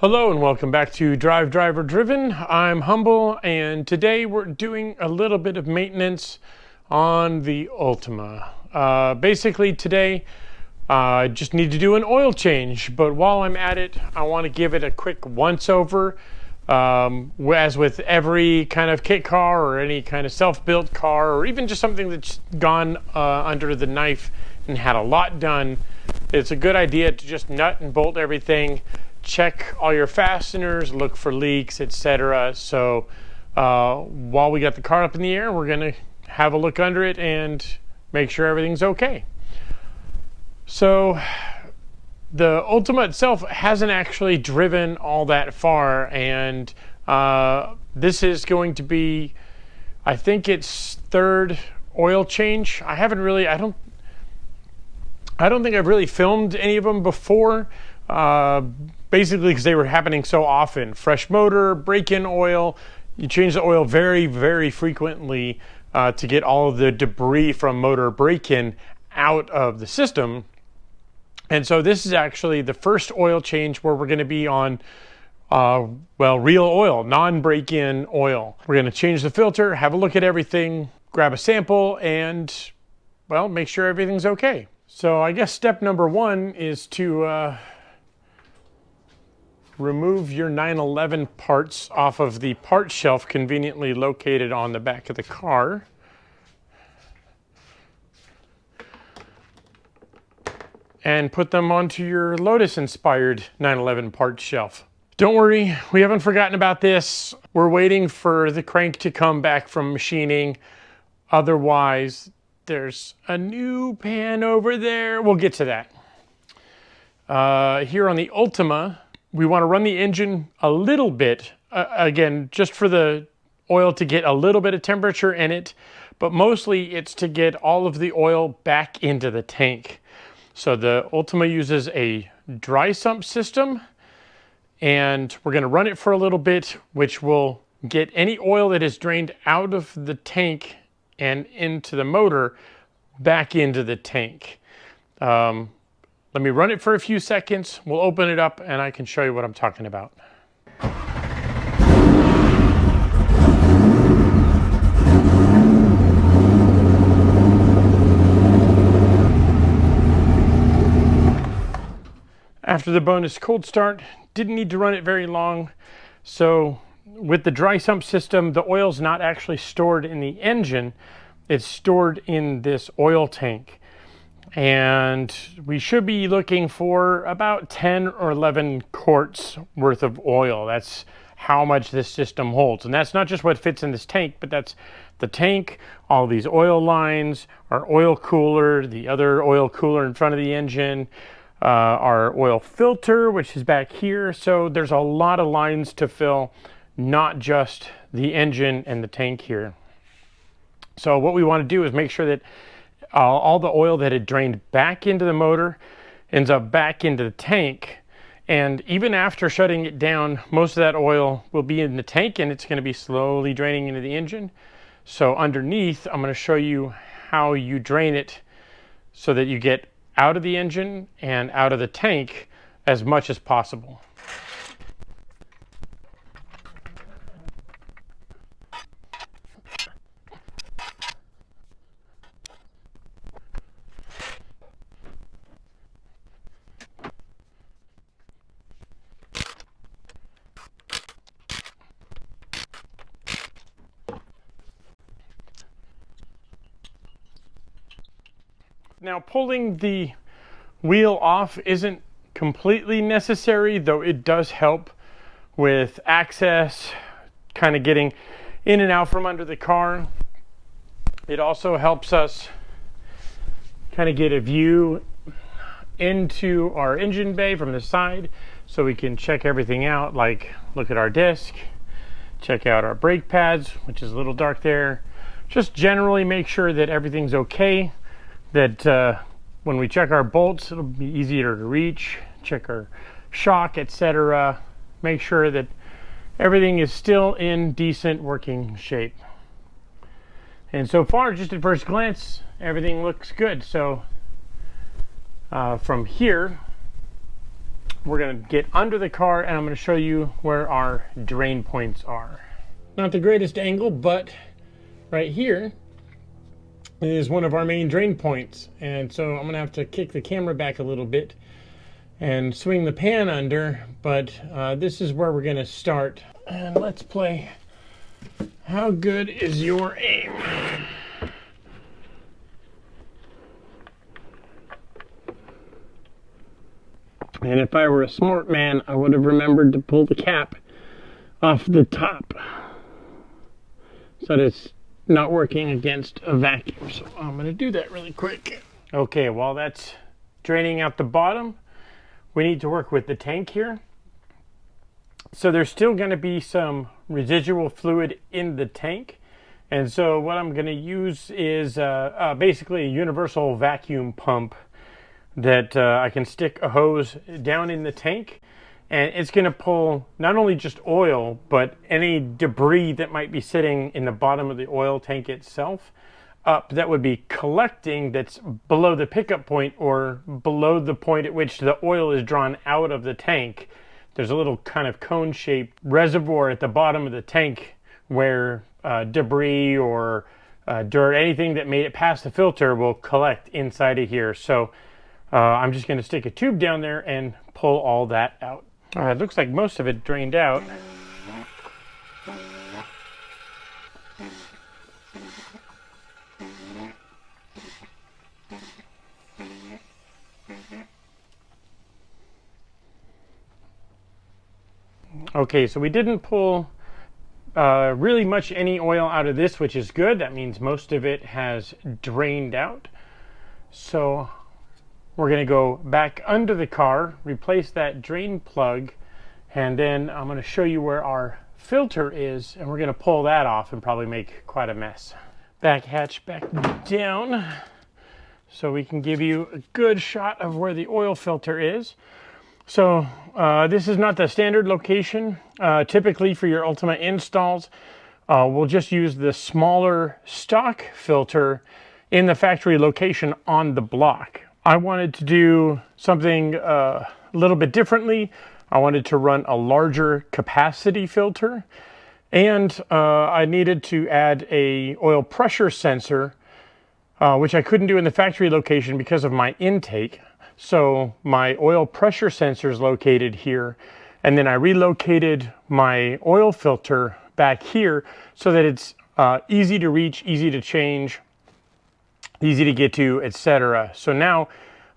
Hello and welcome back to DriveDriverDriven. I'm Humble and today we're doing a little bit of maintenance on the Ultima. Basically today I just need to do an oil change, but while I'm at it I want to give it a quick once over. As with every kind of kit car or any kind of self-built car, or even just something that's gone under the knife and had a lot done, it's a good idea to just nut and bolt everything. Check all your fasteners, look for leaks, etc. So while we got the car up in the air, we're gonna have a look under it and make sure everything's okay. So the Ultima itself hasn't actually driven all that far, and this is going to be, I think, its third oil change. I don't think I've really filmed any of them before. Basically because they were happening so often. Fresh motor, break-in oil. You change the oil very, very frequently to get all of the debris from motor break-in out of the system. And so this is actually the first oil change where we're going to be on, real oil, non-break-in oil. We're going to change the filter, have a look at everything, grab a sample, and, well, make sure everything's okay. So I guess step number one is to remove your 911 parts off of the part shelf conveniently located on the back of the car. And put them onto your Lotus-inspired 911 parts shelf. Don't worry, we haven't forgotten about this. We're waiting for the crank to come back from machining. Otherwise, there's a new pan over there. We'll get to that. Here on the Ultima, we want to run the engine a little bit, again, just for the oil to get a little bit of temperature in it, but mostly it's to get all of the oil back into the tank. So the Ultima uses a dry sump system, and we're going to run it for a little bit, which will get any oil that is drained out of the tank and into the motor back into the tank. Let me run it for a few seconds, we'll open it up, and I can show you what I'm talking about. After the bonus cold start, didn't need to run it very long. So with the dry sump system, the oil's not actually stored in the engine, it's stored in this oil tank. And we should be looking for about 10 or 11 quarts worth of oil. That's how much this system holds. And that's not just what fits in this tank, but that's the tank, all these oil lines, our oil cooler, the other oil cooler in front of the engine, our oil filter, which is back here. So there's a lot of lines to fill, not just the engine and the tank here. So what we want to do is make sure that all the oil that had drained back into the motor ends up back into the tank. And even after shutting it down, most of that oil will be in the tank and it's going to be slowly draining into the engine. So underneath, I'm going to show you how you drain it so that you get out of the engine and out of the tank as much as possible. Now, pulling the wheel off isn't completely necessary, though it does help with access, kind of getting in and out from under the car. It also helps us kind of get a view into our engine bay from the side so we can check everything out, like look at our disc, check out our brake pads, which is a little dark there. Just generally make sure that everything's okay, that when we check our bolts, it'll be easier to reach, check our shock, etc. Make sure that everything is still in decent working shape. And so far, just at first glance, everything looks good. So from here, we're going to get under the car and I'm going to show you where our drain points are. Not the greatest angle, but right here is one of our main drain points. And so I'm going to have to kick the camera back a little bit and swing the pan under, but this is where we're going to start. And let's play How Good Is Your Aim? And if I were a smart man, I would have remembered to pull the cap off the top so that it's not working against a vacuum. So I'm going to do that really quick. Okay, while that's draining out the bottom, we need to work with the tank here. So there's still going to be some residual fluid in the tank. And so what I'm going to use is basically a universal vacuum pump that I can stick a hose down in the tank, and it's going to pull not only just oil, but any debris that might be sitting in the bottom of the oil tank itself up that would be collecting, that's below the pickup point or below the point at which the oil is drawn out of the tank. There's a little kind of cone-shaped reservoir at the bottom of the tank where debris or dirt, anything that made it past the filter, will collect inside of here. So I'm just going to stick a tube down there and pull all that out. All right, it looks like most of it drained out. Okay, so we didn't pull really much any oil out of this, which is good. That means most of it has drained out. So we're going to go back under the car, replace that drain plug, and then I'm going to show you where our filter is, and we're going to pull that off and probably make quite a mess. Back hatch back down so we can give you a good shot of where the oil filter is. So this is not the standard location. Typically for your Ultima installs, we'll just use the smaller stock filter in the factory location on the block. I wanted to do something a little bit differently. I wanted to run a larger capacity filter, and I needed to add a oil pressure sensor, which I couldn't do in the factory location because of my intake. So my oil pressure sensor is located here, and then I relocated my oil filter back here so that it's easy to reach, easy to change, easy to get to, etc. So now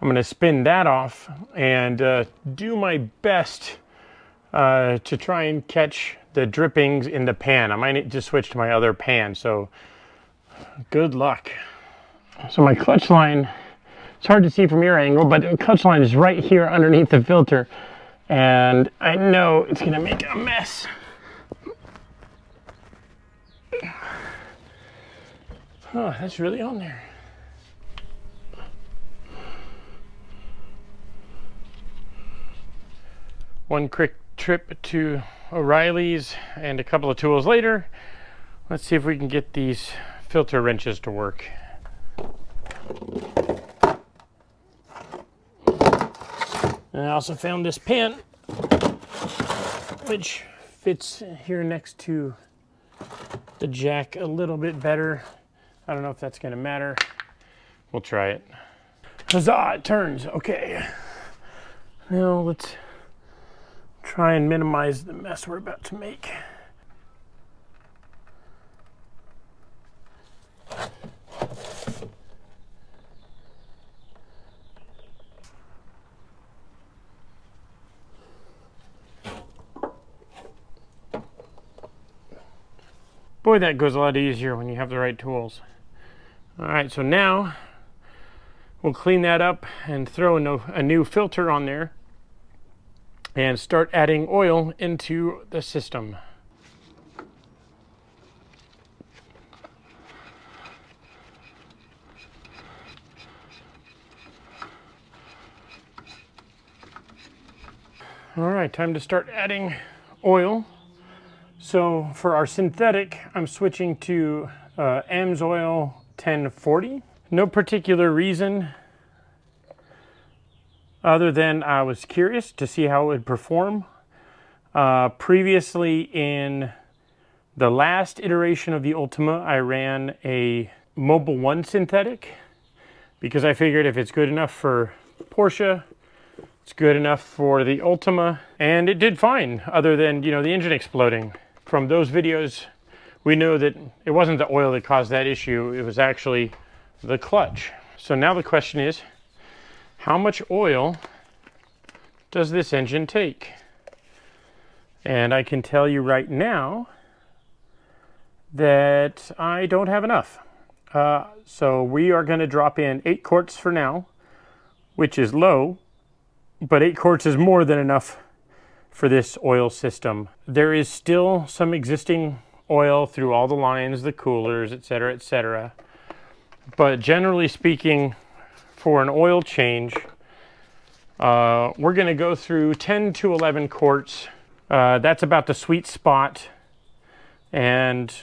I'm going to spin that off and do my best to try and catch the drippings in the pan. I might need to switch to my other pan, so good luck. So my clutch line, it's hard to see from your angle, but the clutch line is right here underneath the filter, and I know it's going to make a mess. Oh, that's really on there. One quick trip to O'Reilly's and a couple of tools later. Let's see if we can get these filter wrenches to work. And I also found this pan, which fits here next to the jack a little bit better. I don't know if that's going to matter. We'll try it. Huzzah, it turns. Okay. Now let's try and minimize the mess we're about to make. Boy, that goes a lot easier when you have the right tools. All right, so now we'll clean that up and throw a new filter on there and start adding oil into the system. All right, time to start adding oil. So for our synthetic, I'm switching to AMSOIL 1040. No particular reason other than I was curious to see how it would perform. Previously, in the last iteration of the Ultima, I ran a Mobil 1 synthetic because I figured if it's good enough for Porsche, it's good enough for the Ultima, and it did fine, other than, the engine exploding. From those videos, we know that it wasn't the oil that caused that issue, it was actually the clutch. So now the question is, how much oil does this engine take? And I can tell you right now that I don't have enough. So we are going to drop in 8 quarts for now, which is low, but 8 quarts is more than enough for this oil system. There is still some existing oil through all the lines, the coolers, etc., etc. But generally speaking, for an oil change, we're going to go through 10 to 11 quarts. That's about the sweet spot. And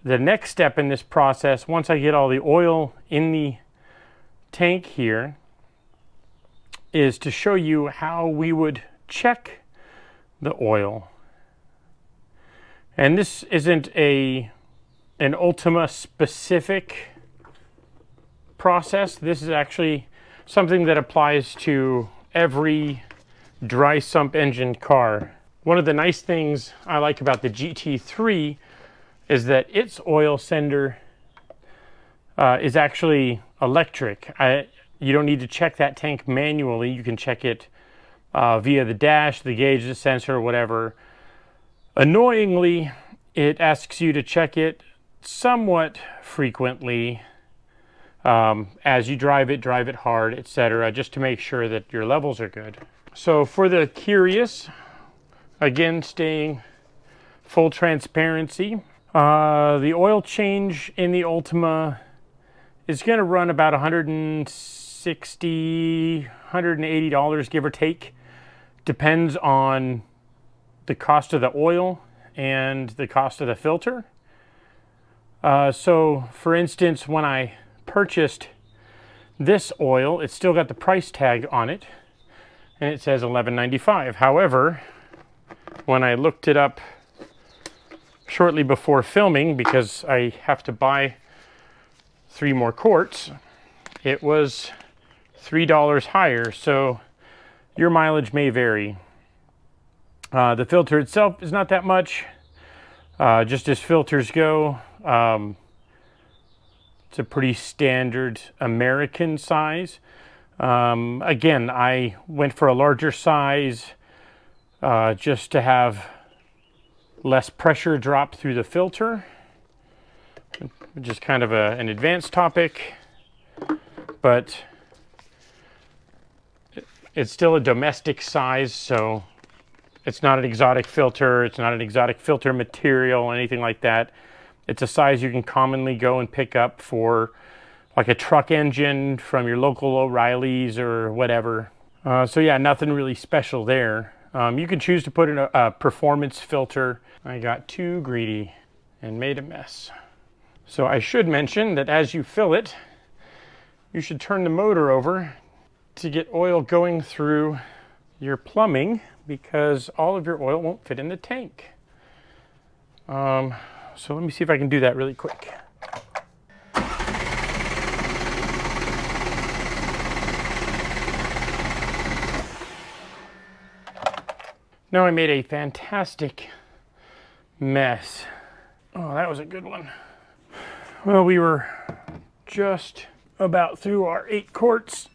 the next step in this process, once I get all the oil in the tank here, is to show you how we would check the oil. And this isn't an Ultima specific process. This is actually something that applies to every dry sump engine car. One of the nice things I like about the GT3 is that its oil sender is actually electric. You don't need to check that tank manually. You can check it via the dash, the gauge, the sensor, whatever. Annoyingly, it asks you to check it somewhat frequently as you drive it hard, etc., just to make sure that your levels are good. So for the curious, again, staying full transparency, the oil change in the Ultima is going to run about $160, $180, give or take. Depends on the cost of the oil and the cost of the filter. So, for instance, when I purchased this oil, it's still got the price tag on it, and it says $11.95. However, when I looked it up shortly before filming, because I have to buy 3 more quarts, it was $3 higher, so your mileage may vary. The filter itself is not that much, just as filters go. It's a pretty standard American size. Again, I went for a larger size just to have less pressure drop through the filter, which is kind of an advanced topic, but it's still a domestic size, so it's not an exotic filter, it's not an exotic filter material, anything like that. It's a size you can commonly go and pick up for like a truck engine from your local O'Reilly's or whatever. So yeah, nothing really special there. You can choose to put in a performance filter. I got too greedy and made a mess. So I should mention that as you fill it, you should turn the motor over to get oil going through your plumbing, because all of your oil won't fit in the tank. So let me see if I can do that really quick. Now I made a fantastic mess. Oh, that was a good one. Well, we were just about through our 8 quarts.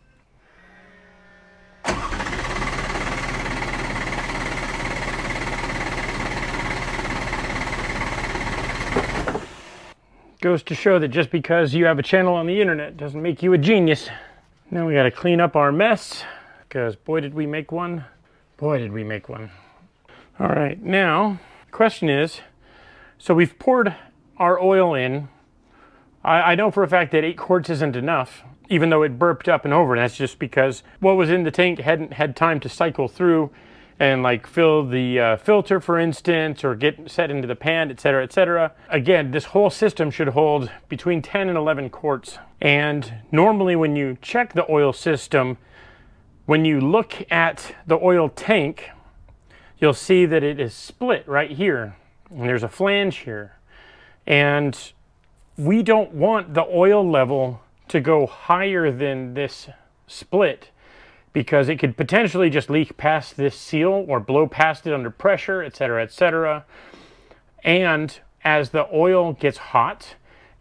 Goes to show that just because you have a channel on the internet doesn't make you a genius. Now we got to clean up our mess, because boy did we make one. Boy did we make one. All right, now the question is, so we've poured our oil in. I know for a fact that 8 quarts isn't enough, even though it burped up and over, and that's just because what was in the tank hadn't had time to cycle through and like fill the filter, for instance, or get set into the pan, etc., etc. Again, this whole system should hold between 10 and 11 quarts. And normally when you check the oil system, When you look at the oil tank, you'll see that it is split right here, and there's a flange here. And we don't want the oil level to go higher than this split, because it could potentially just leak past this seal or blow past it under pressure, etc., etc. And as the oil gets hot,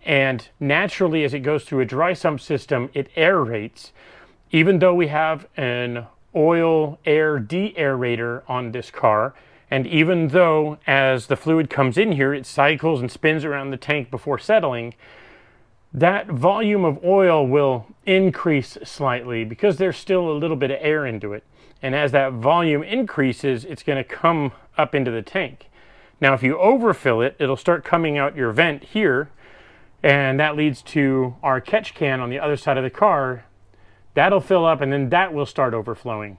and naturally as it goes through a dry sump system, it aerates. Even though we have an oil air de-aerator on this car, and even though as the fluid comes in here, it cycles and spins around the tank before settling, that volume of oil will increase slightly because there's still a little bit of air into it. And as that volume increases, it's going to come up into the tank. Now, if you overfill it, it'll start coming out your vent here, and that leads to our catch can on the other side of the car. That'll fill up, and then that will start overflowing.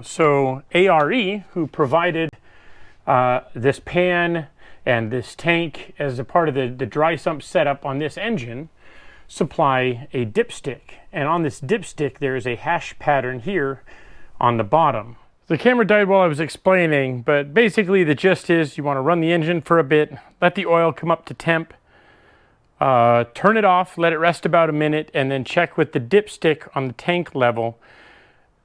So ARE, who provided this pan and this tank as a part of the dry sump setup on this engine, supply a dipstick. And on this dipstick, there is a hash pattern here on the bottom. The camera died while I was explaining, but basically the gist is you want to run the engine for a bit, let the oil come up to temp, turn it off, let it rest about a minute, and then check with the dipstick on the tank level,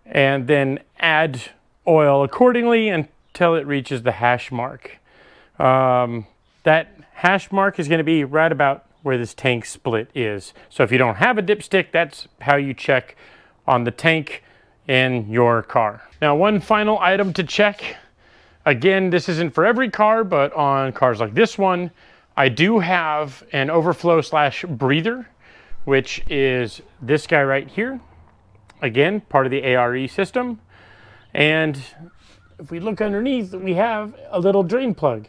and then add oil accordingly until it reaches the hash mark. That hash mark is going to be right about where this tank split is. So if you don't have a dipstick, that's how you check on the tank in your car. Now, one final item to check. Again, this isn't for every car, but on cars like this one, I do have an overflow / breather, which is this guy right here. Again, part of the ARE system. And if we look underneath, we have a little drain plug.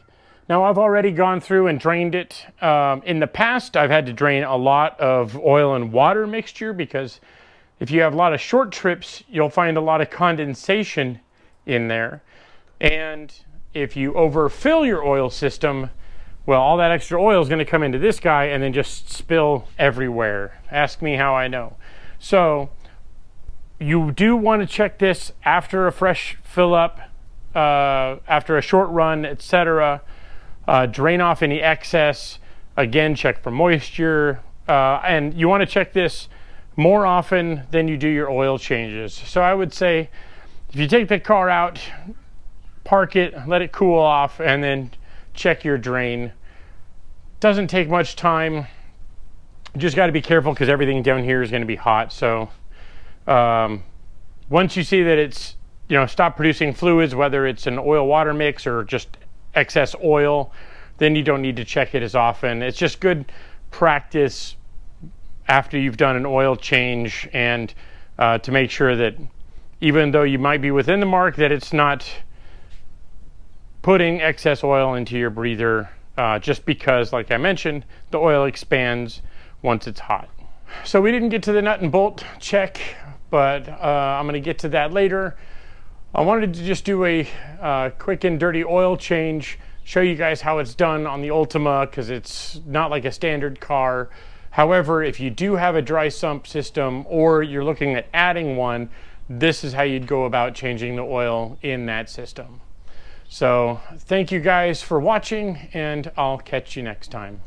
Now, I've already gone through and drained it. In the past, I've had to drain a lot of oil and water mixture, because if you have a lot of short trips, you'll find a lot of condensation in there. And if you overfill your oil system, well, all that extra oil is going to come into this guy and then just spill everywhere. Ask me how I know. So you do want to check this after a fresh fill up, after a short run, etc. Drain off any excess. Again, check for moisture. And you want to check this more often than you do your oil changes. So I would say if you take the car out, park it, let it cool off, and then check your drain. Doesn't take much time. You just got to be careful because everything down here is going to be hot. So once you see that it's, stopped producing fluids, whether it's an oil water mix or just excess oil, then you don't need to check it as often. It's just good practice after you've done an oil change, and to make sure that even though you might be within the mark, that it's not putting excess oil into your breather, just because, like I mentioned, the oil expands once it's hot. So we didn't get to the nut and bolt check, but I'm going to get to that later. I wanted to just do a quick and dirty oil change, show you guys how it's done on the Ultima, because it's not like a standard car. However, if you do have a dry sump system or you're looking at adding one, this is how you'd go about changing the oil in that system. So thank you guys for watching, and I'll catch you next time.